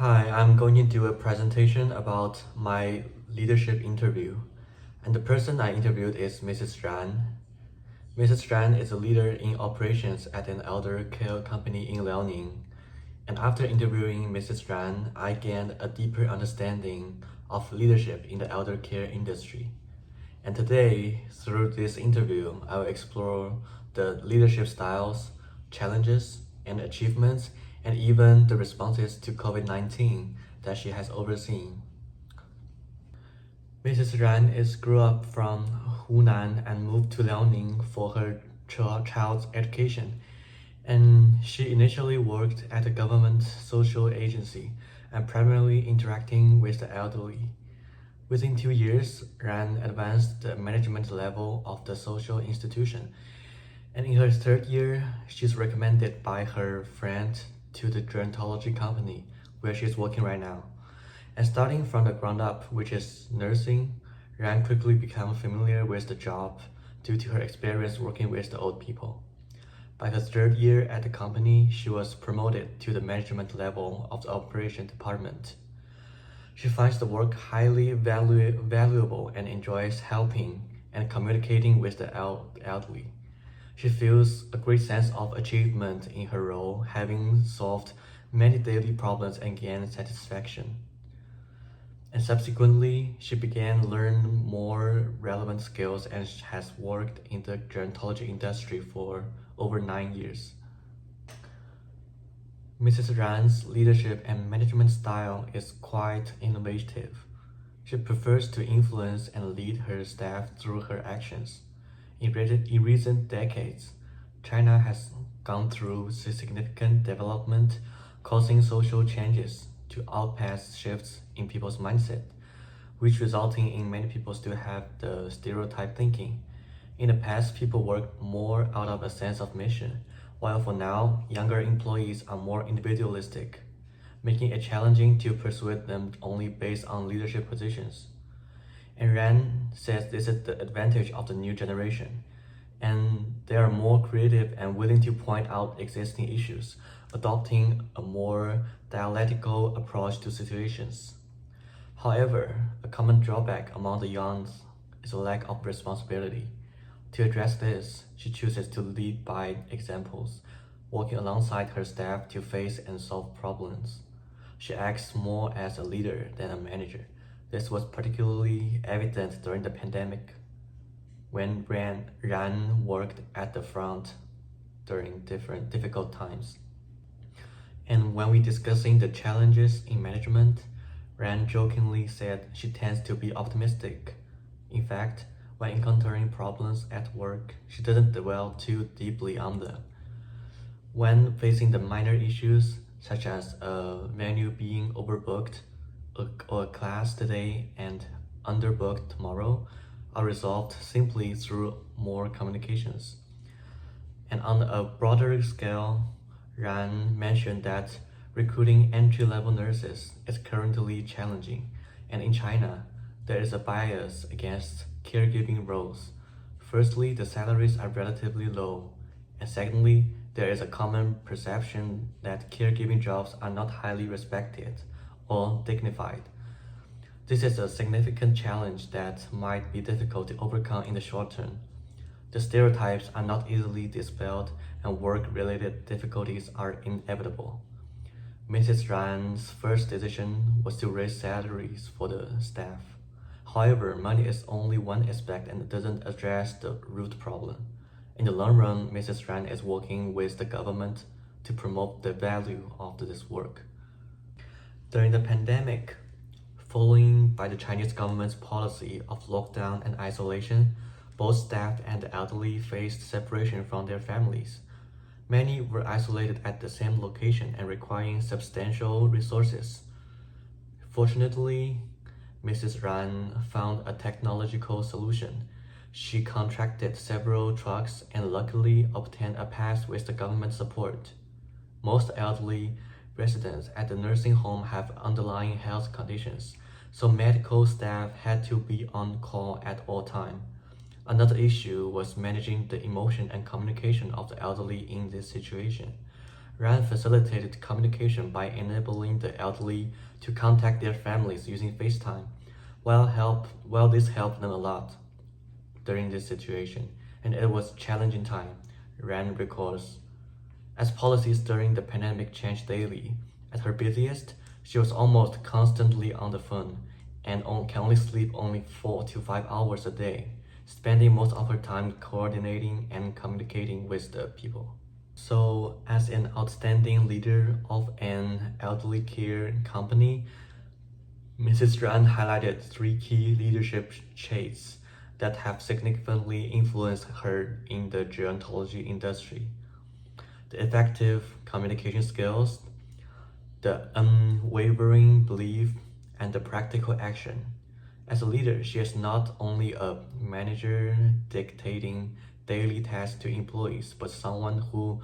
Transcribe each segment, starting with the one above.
Hi, I'm going to do a presentation about my leadership interview. And the person I interviewed is Mrs. Ran. Mrs. Ran is a leader in operations at an elder care company in Liaoning. And after interviewing Mrs. Ran, I gained a deeper understanding of leadership in the elder care industry. And today, through this interview, I will explore the leadership styles, challenges, and achievements, and even the responses to COVID-19 that she has overseen. Mrs. Ran grew up from Hunan and moved to Liaoning for her child's education. And she initially worked at a government social agency and primarily interacting with the elderly. Within 2 years, Ran advanced the management level of the social institution, and in her third year, she's recommended by her friend to the gerontology company where she's working right now. And starting from the ground up, which is nursing, Ran quickly became familiar with the job due to her experience working with the old people. By her third year at the company, she was promoted to the management level of the operation department. She finds the work highly valuable and enjoys helping and communicating with the elderly. She feels a great sense of achievement in her role, having solved many daily problems and gained satisfaction. And subsequently, she began to learn more relevant skills and has worked in the gerontology industry for over 9 years. Mrs. Ran's leadership and management style is quite innovative. She prefers to influence and lead her staff through her actions. In recent decades, China has gone through significant development, causing social changes to outpace shifts in people's mindset, which resulting in many people still have the stereotype thinking. In the past, people worked more out of a sense of mission, while for now, younger employees are more individualistic, making it challenging to persuade them only based on leadership positions. And Ran says this is the advantage of the new generation, and they are more creative and willing to point out existing issues, adopting a more dialectical approach to situations. However, a common drawback among the young is a lack of responsibility. To address this, she chooses to lead by examples, working alongside her staff to face and solve problems. She acts more as a leader than a manager. This was particularly evident during the pandemic, when Ran worked at the front during different difficult times. And when we discussing the challenges in management, Ran jokingly said she tends to be optimistic. In fact, when encountering problems at work, she doesn't dwell too deeply on them. When facing the minor issues, such as a venue being overbooked, or a class today and underbooked tomorrow, are resolved simply through more communications. And on a broader scale, Ran mentioned that recruiting entry-level nurses is currently challenging, and in China, there is a bias against caregiving roles. Firstly, the salaries are relatively low, and secondly, there is a common perception that caregiving jobs are not highly respected or dignified. This is a significant challenge that might be difficult to overcome in the short term. The stereotypes are not easily dispelled, and work-related difficulties are inevitable. Mrs. Ran's first decision was to raise salaries for the staff. However, money is only one aspect and doesn't address the root problem. In the long run, Mrs. Ran is working with the government to promote the value of this work. During the pandemic, following by the Chinese government's policy of lockdown and isolation, both staff and the elderly faced separation from their families. Many were isolated at the same location and requiring substantial resources. Fortunately, Mrs. Ran found a technological solution. She contracted several trucks and luckily obtained a pass with the government support. Most elderly residents at the nursing home have underlying health conditions, so medical staff had to be on call at all times. Another issue was managing the emotion and communication of the elderly in this situation. Ran facilitated communication by enabling the elderly to contact their families using FaceTime. While this helped them a lot during this situation, and it was challenging time, Ran recalls. As policies during the pandemic changed daily, at her busiest, she was almost constantly on the phone and can only sleep only 4 to 5 hours a day, spending most of her time coordinating and communicating with the people. So, as an outstanding leader of an elderly care company, Mrs. Ran highlighted three key leadership traits that have significantly influenced her in the gerontology industry: the effective communication skills, the unwavering belief, and the practical action. As a leader, she is not only a manager dictating daily tasks to employees, but someone who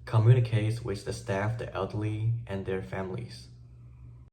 communicates with the staff, the elderly, and their families.